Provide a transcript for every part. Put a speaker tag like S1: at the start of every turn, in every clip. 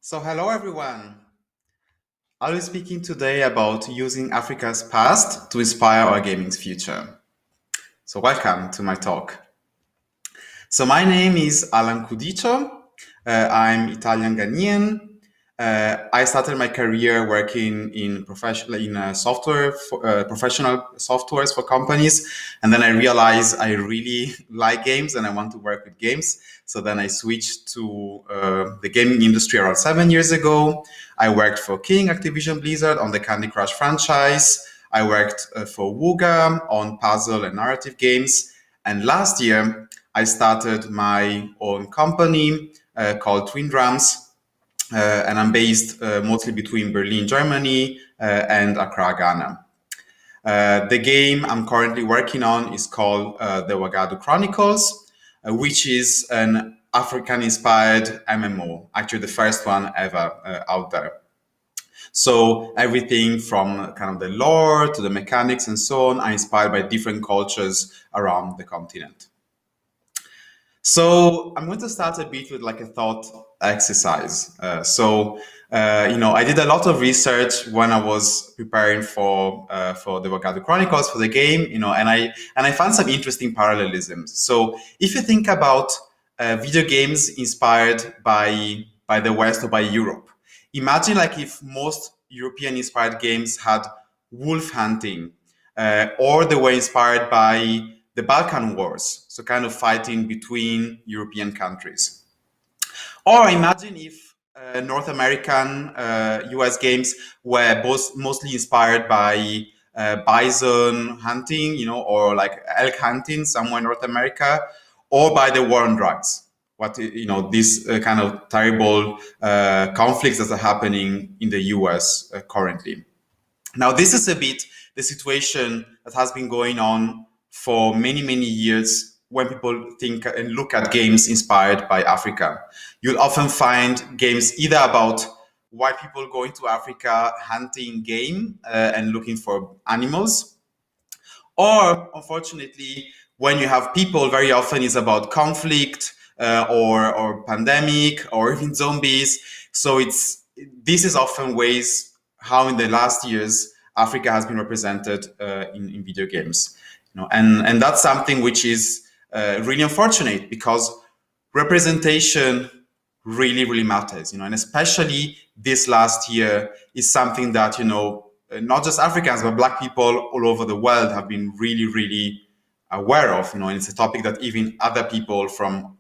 S1: So hello everyone. I'll be speaking today about using Africa's past to inspire our gaming's future. So welcome to my talk. So my name is Allan Cudicio. I'm Italian Ghanaian. I started my career working in professional softwares for companies, and then I realized I really like games and I want to work with games. So then I switched to the gaming industry around 7 years ago. I worked for King, Activision Blizzard on the Candy Crush franchise. I worked for Wooga on puzzle and narrative games. And last year, I started my own company called Twin Drums, and I'm based mostly between Berlin, Germany, and Accra, Ghana. The game I'm currently working on is called the Wagadu Chronicles, which is an African-inspired MMO, actually the first one ever out there. So everything from kind of the lore to the mechanics and so on are inspired by different cultures around the continent. So I'm going to start a bit with like a thought exercise. I did a lot of research when I was preparing for the Wagadu Chronicles for the game, and I found some interesting parallelisms. So if you think about video games inspired by the West or by Europe, imagine like if most European-inspired games had wolf hunting, or they were inspired by the Balkan Wars, so kind of fighting between European countries. Or imagine if North American US games were mostly inspired by bison hunting, or like elk hunting somewhere in North America, or by the war on drugs. These kind of terrible conflicts that are happening in the US currently. Now, this is a bit the situation that has been going on for many, many years when people think and look at games inspired by Africa. You'll often find games either about white people going to Africa hunting game and looking for animals, or unfortunately, when you have people, very often it's about conflict or pandemic or even zombies. So this is often ways how in the last years Africa has been represented in video games. And that's something which is really unfortunate because representation really, really matters, and especially this last year is something that, not just Africans, but Black people all over the world have been really, really aware of, and it's a topic that even other people from,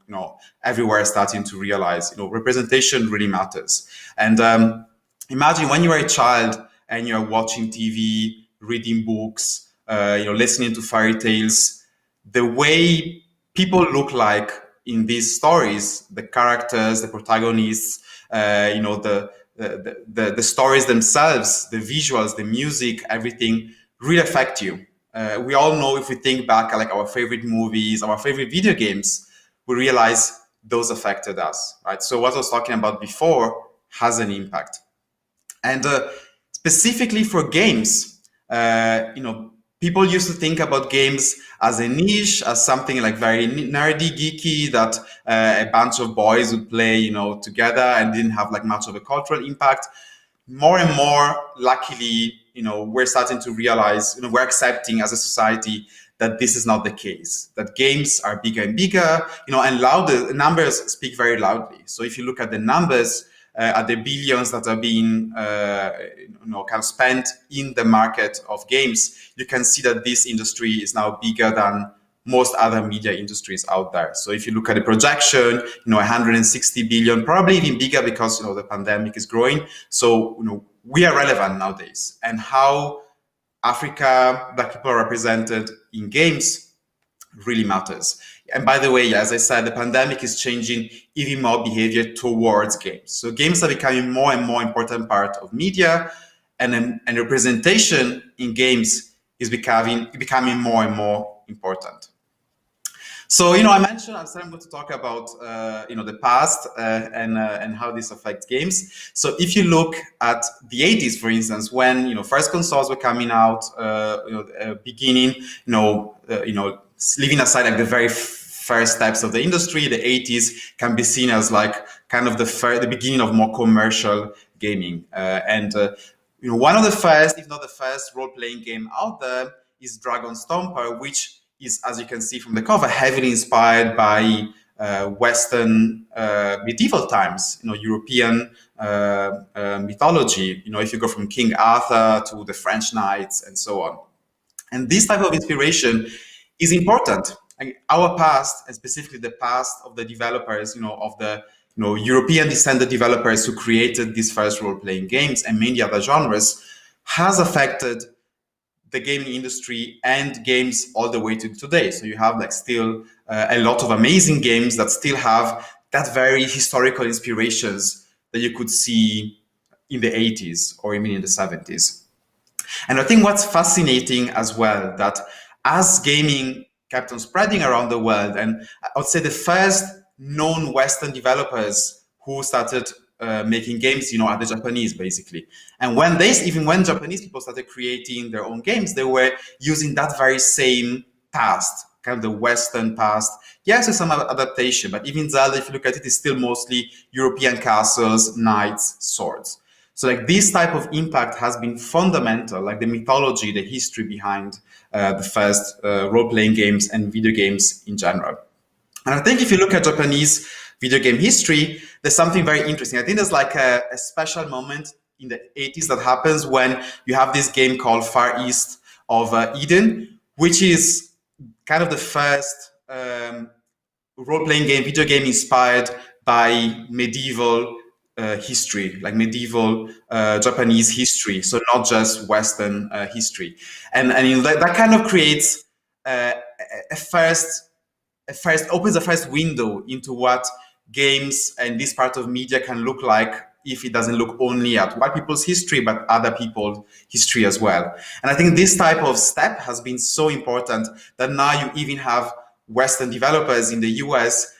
S1: everywhere are starting to realize, representation really matters. And imagine when you are a child and you're watching TV, reading books, listening to fairy tales, the way people look like in these stories, the characters, the protagonists, the stories themselves, the visuals, the music, everything really affect you. We all know if we think back at like our favorite movies, our favorite video games, we realize those affected us, right? So what I was talking about before has an impact. And specifically for games, people used to think about games as a niche, as something like very nerdy, geeky, that a bunch of boys would play, together and didn't have like much of a cultural impact. More and more, luckily, we're starting to realize, we're accepting as a society that this is not the case, that games are bigger and bigger, and louder numbers speak very loudly. So if you look at the numbers, at the billions that are being kind of spent in the market of games, you can see that this industry is now bigger than most other media industries out there. So if you look at the projection, 160 billion, probably even bigger because the pandemic is growing. So we are relevant nowadays, and how Africa, Black people are represented in games really matters. And by the way, as I said, the pandemic is changing even more behavior towards games. So games are becoming more and more important part of media, and representation in games is becoming more and more important. So, I mentioned, I said I'm going to talk about, the past and how this affects games. So if you look at the 80s, for instance, when, first consoles were coming out, beginning, leaving aside like the very first steps of the industry, the 80s can be seen as like kind of the beginning of more commercial gaming. One of the first, if not the first, role-playing game out there is Dragon Stomper, which is, as you can see from the cover, heavily inspired by Western medieval times, European mythology. If you go from King Arthur to the French knights and so on. And this type of inspiration is important. Our past, and specifically the past of the developers, of the European descended developers who created these first role-playing games and many other genres, has affected the gaming industry and games all the way to today. So you have still a lot of amazing games that still have that very historical inspirations that you could see in the 80s or even in the 70s. And I think what's fascinating as well, that as gaming kept on spreading around the world, and I would say the first known Western developers who started making games, are the Japanese, basically. And when Japanese people started creating their own games, they were using that very same past, kind of the Western past. Yes, there's some adaptation, but even Zelda, if you look at it, is still mostly European castles, knights, swords. So this type of impact has been fundamental, the mythology, the history behind the first role-playing games and video games in general. And I think if you look at Japanese video game history, there's something very interesting. I think there's a special moment in the 80s that happens when you have this game called Far East of Eden, which is kind of the first role-playing game, video game inspired by medieval history, medieval Japanese history, so not just Western history. And that kind of creates opens a first window into what games and this part of media can look like if it doesn't look only at white people's history, but other people's history as well. And I think this type of step has been so important that now you even have Western developers in the US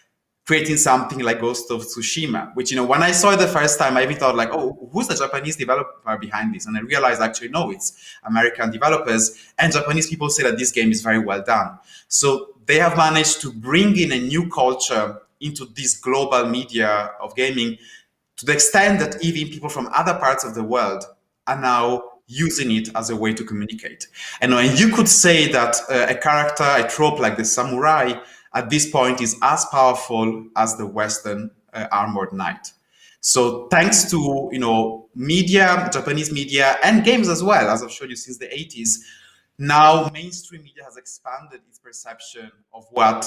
S1: creating something like Ghost of Tsushima, which, when I saw it the first time, I even thought who's the Japanese developer behind this? And I realized actually, no, it's American developers, and Japanese people say that this game is very well done. So they have managed to bring in a new culture into this global media of gaming to the extent that even people from other parts of the world are now using it as a way to communicate. And you could say that a character, a trope like the samurai, at this point is as powerful as the Western armored knight. So thanks to media, Japanese media, and games as well, as I've showed you since the 80s, now mainstream media has expanded its perception of what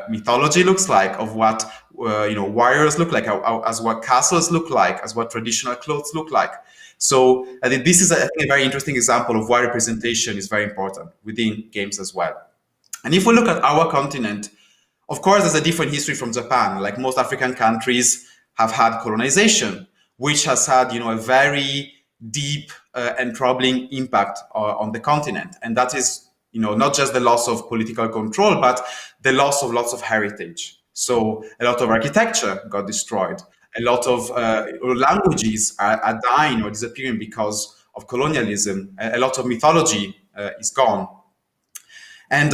S1: mythology looks like, of what warriors look like, as what castles look like, as what traditional clothes look like. So I think this is a very interesting example of why representation is very important within games as well. And if we look at our continent, of course, there's a different history from Japan. Like most African countries have had colonization, which has had, a very deep and troubling impact on the continent. And that is, not just the loss of political control, but the loss of lots of heritage. So a lot of architecture got destroyed. A lot of languages are dying or disappearing because of colonialism. A lot of mythology is gone. And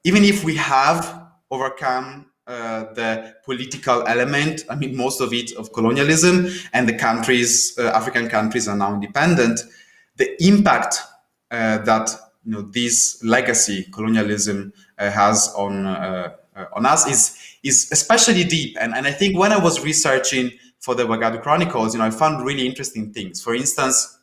S1: even if we have overcome the political element, most of it of colonialism, and the countries, African countries are now independent, the impact that this legacy colonialism has on us is especially deep. And I think when I was researching for the Wagadu Chronicles, I found really interesting things. For instance,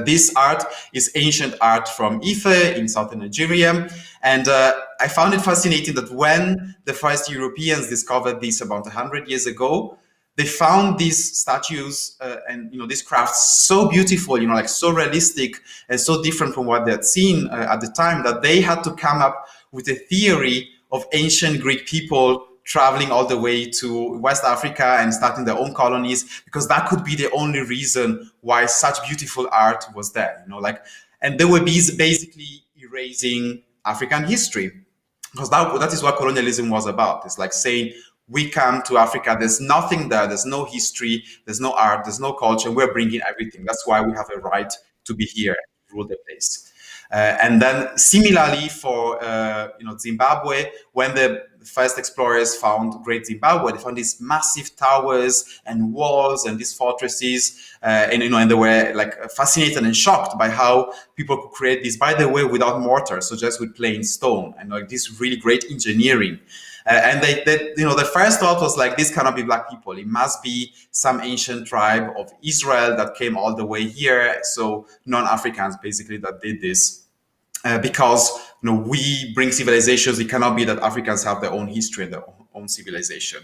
S1: this art is ancient art from Ife in southern Nigeria. And I found it fascinating that when the first Europeans discovered this about 100 years ago, they found these statues and these crafts so beautiful, so realistic and so different from what they had seen at the time, that they had to come up with a theory of ancient Greek people traveling all the way to West Africa and starting their own colonies, because that could be the only reason why such beautiful art was there, and they were basically erasing African history, because that is what colonialism was about. It's like saying, we come to Africa, there's nothing there, there's no history, there's no art, there's no culture, we're bringing everything. That's why we have a right to be here and rule the place. And then similarly for Zimbabwe, when the the first explorers found Great Zimbabwe, they found these massive towers and walls and these fortresses, and they were like fascinated and shocked by how people could create this, by the way, without mortar, so just with plain stone, and like this really great engineering. And the first thought was like, this cannot be black people. It must be some ancient tribe of Israel that came all the way here. So non-Africans basically that did this. Because we bring civilizations, it cannot be that Africans have their own history and their own civilization.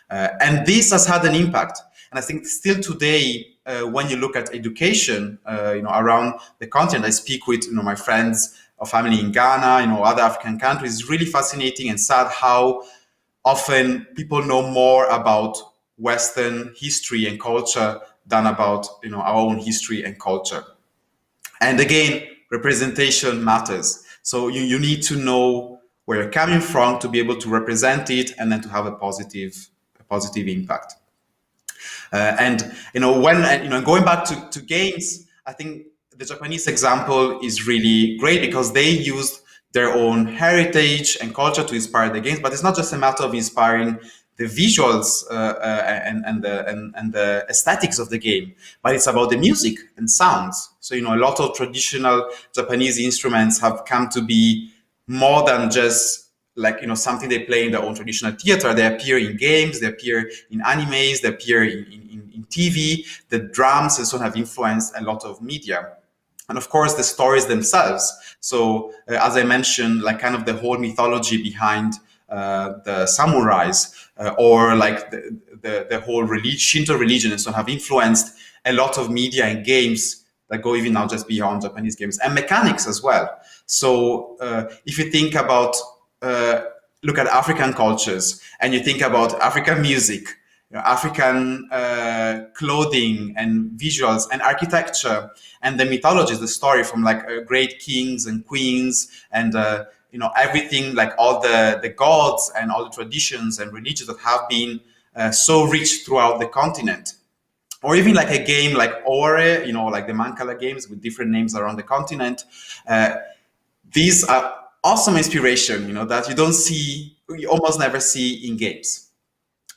S1: And this has had an impact. And I think still today, when you look at education, around the continent, I speak with my friends or family in Ghana, other African countries. It's really fascinating and sad how often people know more about Western history and culture than about our own history and culture. And again, representation matters. So you need to know where you're coming from to be able to represent it and then to have a positive impact. Going back to games, I think the Japanese example is really great because they used their own heritage and culture to inspire the games. But it's not just a matter of inspiring the visuals and the aesthetics of the game, but it's about the music and sounds. So a lot of traditional Japanese instruments have come to be more than just like something they play in their own traditional theater. They appear in games, they appear in animes, they appear in TV. The drums and so on have influenced a lot of media. And of course, the stories themselves. So as I mentioned, like kind of the whole mythology behind the samurais, or like the whole Shinto religion and so on have influenced a lot of media and games that go even now just beyond Japanese games, and mechanics as well. So if you think about, look at African cultures and you think about African music, African clothing and visuals and architecture and the mythologies, the story from like great kings and queens and everything, like all the gods and all the traditions and religions that have been so rich throughout the continent. Or even like a game like Ore, like the Mancala games with different names around the continent. These are awesome inspiration, that you almost never see in games.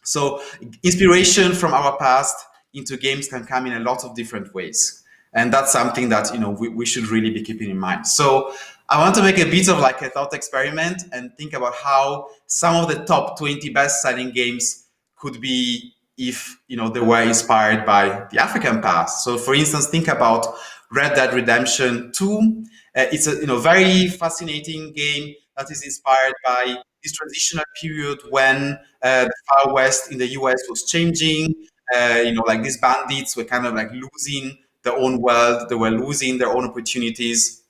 S1: So inspiration from our past into games can come in a lot of different ways. And that's something that, we should really be keeping in mind. So I want to make a bit of like a thought experiment and think about how some of the top 20 best-selling games could be if, they were inspired by the African past. So for instance, think about Red Dead Redemption 2. It's a very fascinating game that is inspired by this transitional period when the Far West in the US was changing. Like these bandits were kind of like losing their own world, they were losing their own opportunities.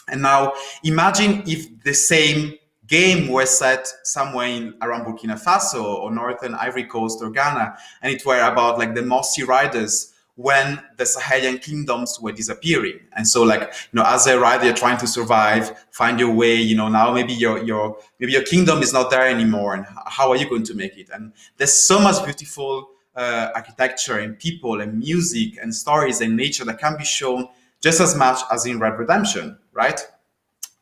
S1: And now imagine if the same game were set somewhere around Burkina Faso or Northern Ivory Coast or Ghana, and it were about like the Mossi Riders when the Sahelian kingdoms were disappearing. And so like, as a rider, you're trying to survive, find your way, now maybe your kingdom is not there anymore. And how are you going to make it? And there's so much beautiful architecture and people and music and stories and nature that can be shown just as much as in Red Dead Redemption, right?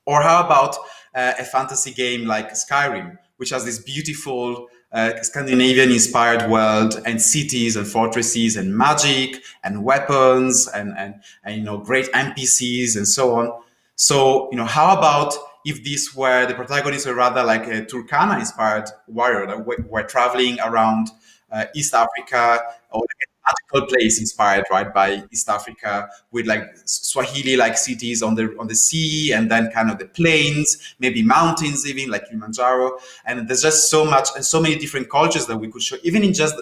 S1: Or how about a fantasy game like Skyrim, which has this beautiful Scandinavian-inspired world and cities and fortresses and magic and weapons and great NPCs and so on. So how about if these were the protagonists were rather like a Turkana-inspired warrior that were traveling around East Africa, or like a magical place inspired by East Africa with like Swahili like cities on the sea, and then kind of the plains, maybe mountains even like Kilimanjaro. And there's just so much and so many different cultures that we could show, even in just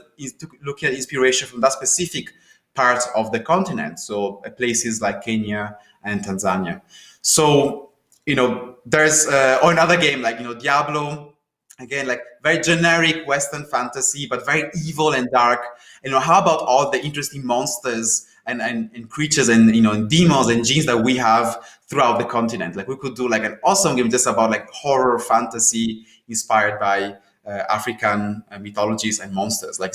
S1: looking at inspiration from that specific part of the continent. So places like Kenya and Tanzania. So there's or another game like Diablo. Again, like very generic Western fantasy, but very evil and dark. How about all the interesting monsters and creatures and demons and genes that we have throughout the continent? Like we could do like an awesome game just about like horror fantasy inspired by African mythologies and monsters. Like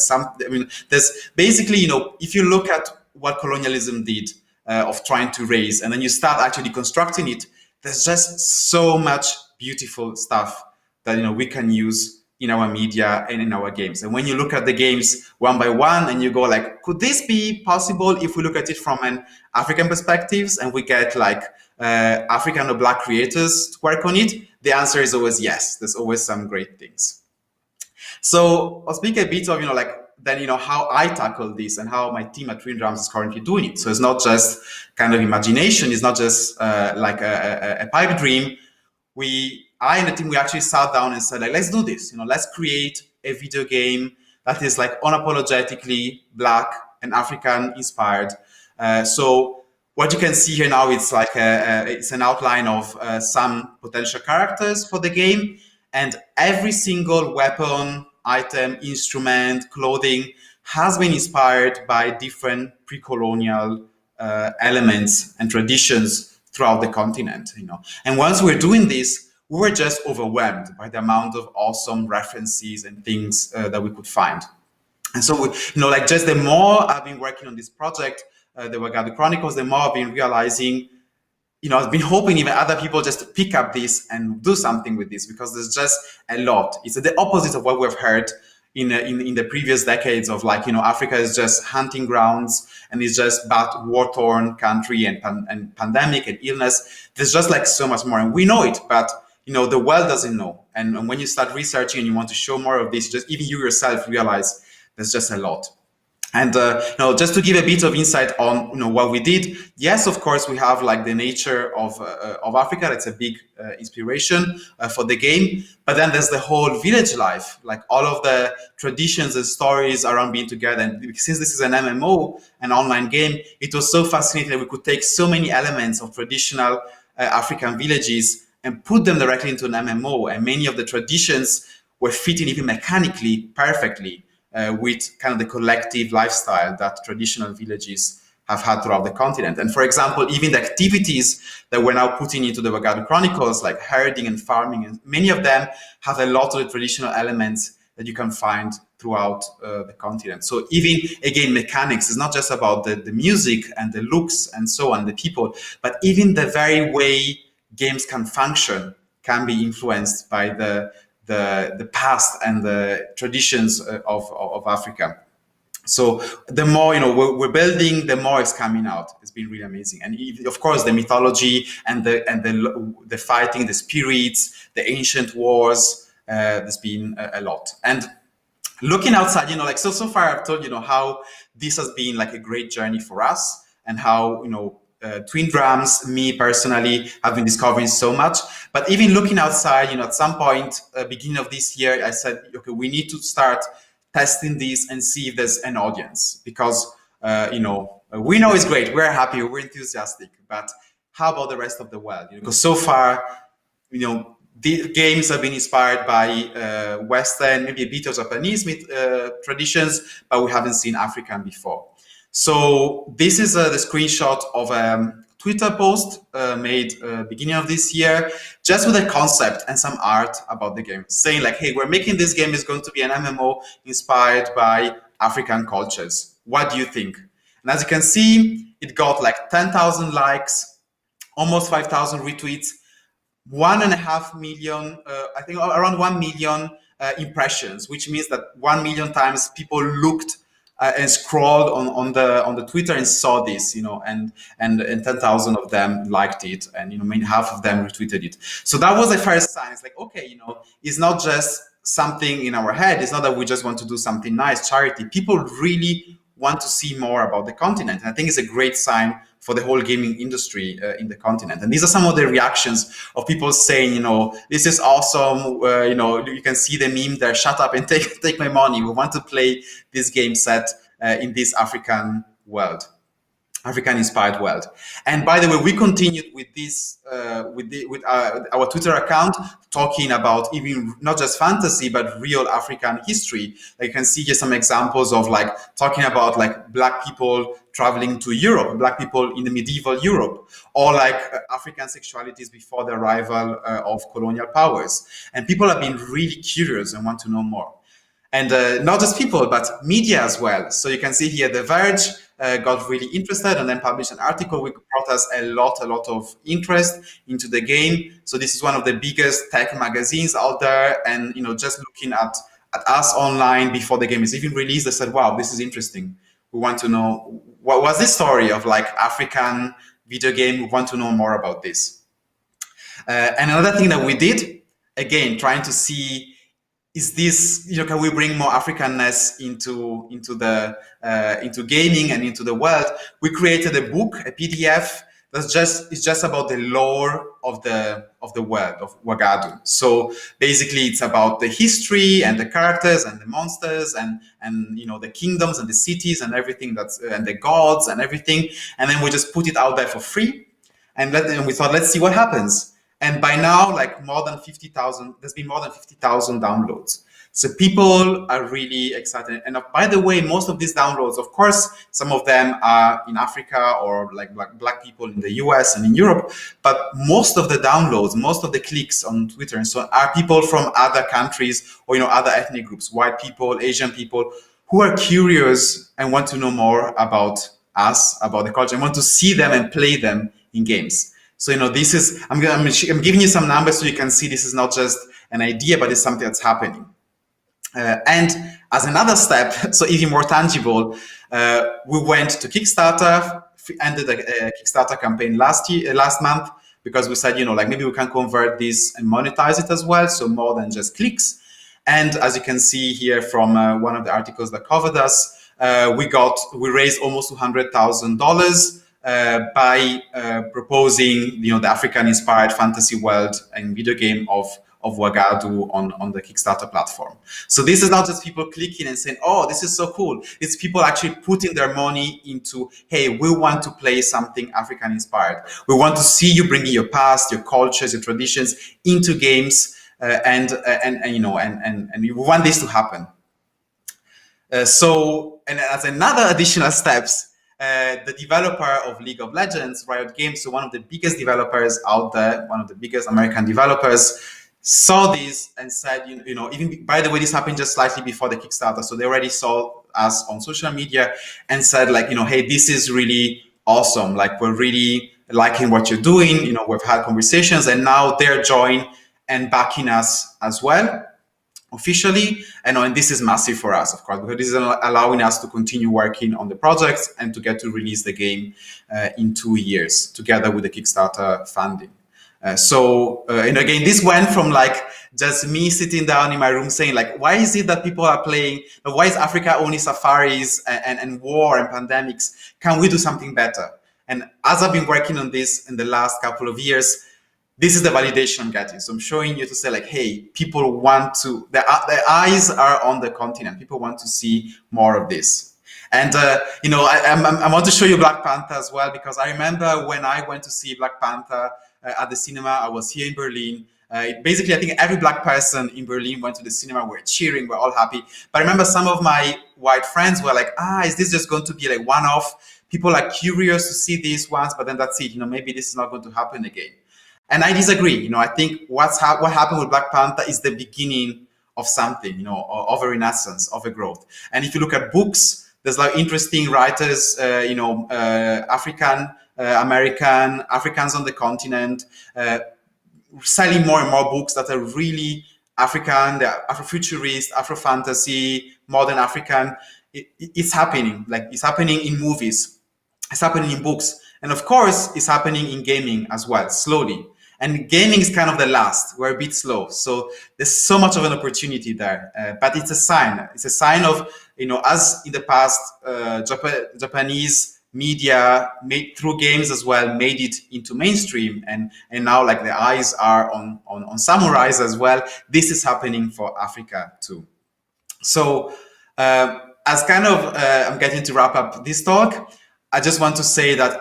S1: there's basically if you look at what colonialism did of trying to raise, and then you start actually constructing it, there's just so much beautiful stuff that we can use in our media and in our games. And when you look at the games one by one and you go like, could this be possible if we look at it from an African perspectives and we get like African or Black creators to work on it? The answer is always yes. There's always some great things. So I'll speak a bit of, like, then, how I tackle this and how my team at Twin Drums is currently doing it. So it's not just kind of imagination. It's not just like a pipe dream. I and the team, we actually sat down and said, like, let's do this. Let's create a video game that is like unapologetically Black and African inspired. So what you can see here now, it's like it's an outline of some potential characters for the game, and every single weapon, item, instrument, clothing has been inspired by different pre-colonial elements and traditions throughout the continent. And once we're doing this, we were just overwhelmed by the amount of awesome references and things that we could find. And so, like, just the more I've been working on this project, the Wagadu Chronicles, the more I've been realizing, I've been hoping even other people just pick up this and do something with this, because there's just a lot. It's the opposite of what we've heard in the previous decades of, like, Africa is just hunting grounds and it's just bad war-torn country and pandemic and illness. There's just like so much more, and we know it, but the world doesn't know. And when you start researching and you want to show more of this, just even you yourself realize there's just a lot. And just to give a bit of insight on what we did. Yes, of course, we have like the nature of Africa. That's a big inspiration for the game. But then there's the whole village life, like all of the traditions and stories around being together. And since this is an MMO, an online game, it was so fascinating that we could take so many elements of traditional African villages and put them directly into an MMO. And many of the traditions were fitting even mechanically perfectly with kind of the collective lifestyle that traditional villages have had throughout the continent. And for example, even the activities that we're now putting into the Wagadu Chronicles, like herding and farming, and many of them have a lot of the traditional elements that you can find throughout the continent. So even, again, mechanics is not just about the music and the looks and so on, the people, but even the very way games can function can be influenced by the past and the traditions of Africa. So the more we're building, the more it's coming out. It's been really amazing, and of course the mythology and the fighting, the spirits, the ancient wars. There's been a lot. And looking outside, like so far I've told how this has been like a great journey for us, and how Twin Drums, me personally, have been discovering so much. But even looking outside, at some point, beginning of this year, I said, okay, we need to start testing this and see if there's an audience, because we know it's great, we're happy, we're enthusiastic, but how about the rest of the world? Because so far, the games have been inspired by Western, maybe a bit of Japanese traditions, but we haven't seen African before. So this is the screenshot of a Twitter post made beginning of this year, just with a concept and some art about the game, saying like, hey, we're making this game, is going to be an MMO inspired by African cultures. What do you think? And as you can see, it got like 10,000 likes, almost 5,000 retweets, 1.5 million, I think around 1 million impressions, which means that 1 million times people looked and scrolled on the Twitter and saw this, and 10,000 of them liked it, and maybe half of them retweeted it. So that was the first sign. It's like, okay, it's not just something in our head. It's not that we just want to do something nice, charity. People really want to see more about the continent. And I think it's a great sign for the whole gaming industry in the continent. And these are some of the reactions of people saying, this is awesome. You can see the meme there, shut up and take my money. We want to play this game set in this African world, African-inspired world. And by the way, we continued with this, with our Twitter account, talking about even not just fantasy, but real African history. Like you can see here some examples of like talking about like Black people traveling to Europe, Black people in the medieval Europe, or like African sexualities before the arrival of colonial powers. And people have been really curious and want to know more. And not just people, but media as well. So you can see here The Verge got really interested and then published an article which brought us a lot of interest into the game. So this is one of the biggest tech magazines out there, and just looking at us online before the game is even released, they said, wow, this is interesting. We want to know what was this story of like African video game. We want to know more about this. And another thing that we did, again, trying to see, is this, can we bring more Africanness into gaming and into the world? We created a book, a PDF it's just about the lore of the world of Ouagadougou. So basically, it's about the history and the characters and the monsters and the kingdoms and the cities and everything and the gods and everything. And then we just put it out there for free, and we thought, let's see what happens. And by now, like there's been more than 50,000 downloads. So people are really excited. And by the way, most of these downloads, of course, some of them are in Africa or like black people in the US and in Europe, but most of the downloads, most of the clicks on Twitter and so on are people from other countries or, other ethnic groups, white people, Asian people, who are curious and want to know more about us, about the culture, and want to see them and play them in games. So, this is, I'm giving you some numbers so you can see this is not just an idea, but it's something that's happening. And as another step, so even more tangible, we went to Kickstarter, ended a Kickstarter campaign last month, because we said, maybe we can convert this and monetize it as well. So more than just clicks. And as you can see here from one of the articles that covered us, we raised almost $200,000 by proposing, the African-inspired fantasy world and video game of Ouagadougou on the Kickstarter platform. So this is not just people clicking and saying, oh, this is so cool. It's people actually putting their money into, hey, we want to play something African inspired. We want to see you bringing your past, your cultures, your traditions into games, and we want this to happen. So as another additional steps, the developer of League of Legends, Riot Games, so one of the biggest developers out there, one of the biggest American developers, saw this and said, even, by the way, this happened just slightly before the Kickstarter. So they already saw us on social media and said, like, hey, this is really awesome. Like, we're really liking what you're doing. We've had conversations, and now they're joining and backing us as well, officially. And this is massive for us, of course, because this is allowing us to continue working on the project and to get to release the game in 2 years together with the Kickstarter funding. And again, this went from like just me sitting down in my room saying, like, why is it that people are playing? Why is Africa only safaris and war and pandemics? Can we do something better? And as I've been working on this in the last couple of years, this is the validation I'm getting. So I'm showing you to say, like, hey, people want to, their eyes are on the continent. People want to see more of this. And, I want to show you Black Panther as well, because I remember when I went to see Black Panther at the cinema. I was here in Berlin. Basically, I think every black person in Berlin went to the cinema. We're cheering, we're all happy. But I remember some of my white friends were like, is this just going to be like one-off? People are curious to see this once, but then that's it. Maybe this is not going to happen again. And I disagree. I think what happened with Black Panther is the beginning of something, of a renaissance, of a growth. And if you look at books, there's like interesting writers, African, American, Africans on the continent, selling more and more books that are really African, they're Afrofuturist, Afrofantasy, modern African. It's happening. Like, it's happening in movies, it's happening in books, and of course, it's happening in gaming as well, slowly. And gaming is kind of the last. We're a bit slow, so there's so much of an opportunity there. But it's a sign. It's a sign of, as in the past, Japanese media made through games as well, made it into mainstream, and now like the eyes are on samurais as well. This is happening for Africa too. So as kind of I'm getting to wrap up this talk, I just want to say that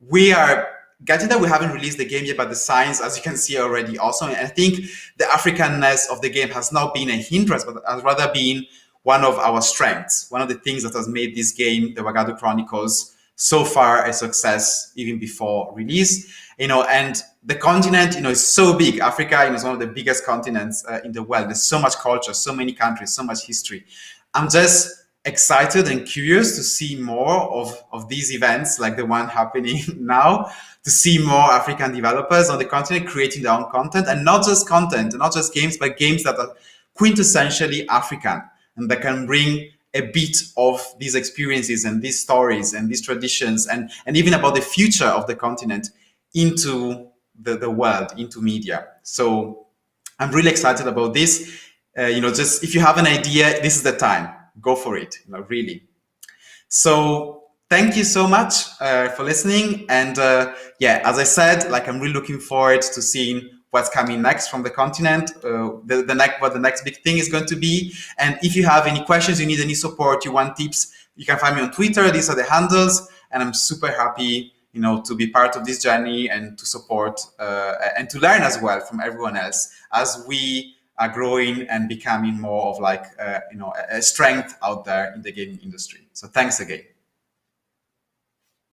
S1: we are getting that we haven't released the game yet, but the signs, as you can see, are already awesome. And I think the Africanness of the game has not been a hindrance, but has rather been one of our strengths, one of the things that has made this game, the Ouagadougou Chronicles, so far a success even before release. And the continent, is so big. Africa, is one of the biggest continents in the world. There's so much culture, so many countries, so much history. I'm just excited and curious to see more of these events like the one happening now, to see more African developers on the continent creating their own content, and not just content, not just games, but games that are quintessentially African and that can bring a bit of these experiences and these stories and these traditions and even about the future of the continent into the world, into media. So I'm really excited about this. Just if you have an idea, this is the time. Go for it, really. So thank you so much for listening. And as I said, like I'm really looking forward to seeing what's coming next from the continent, what the next big thing is going to be. And if you have any questions, you need any support, you want tips, you can find me on Twitter. These are the handles. And I'm super happy, to be part of this journey and to support and to learn as well from everyone else as we are growing and becoming more of like, a strength out there in the gaming industry. So thanks again.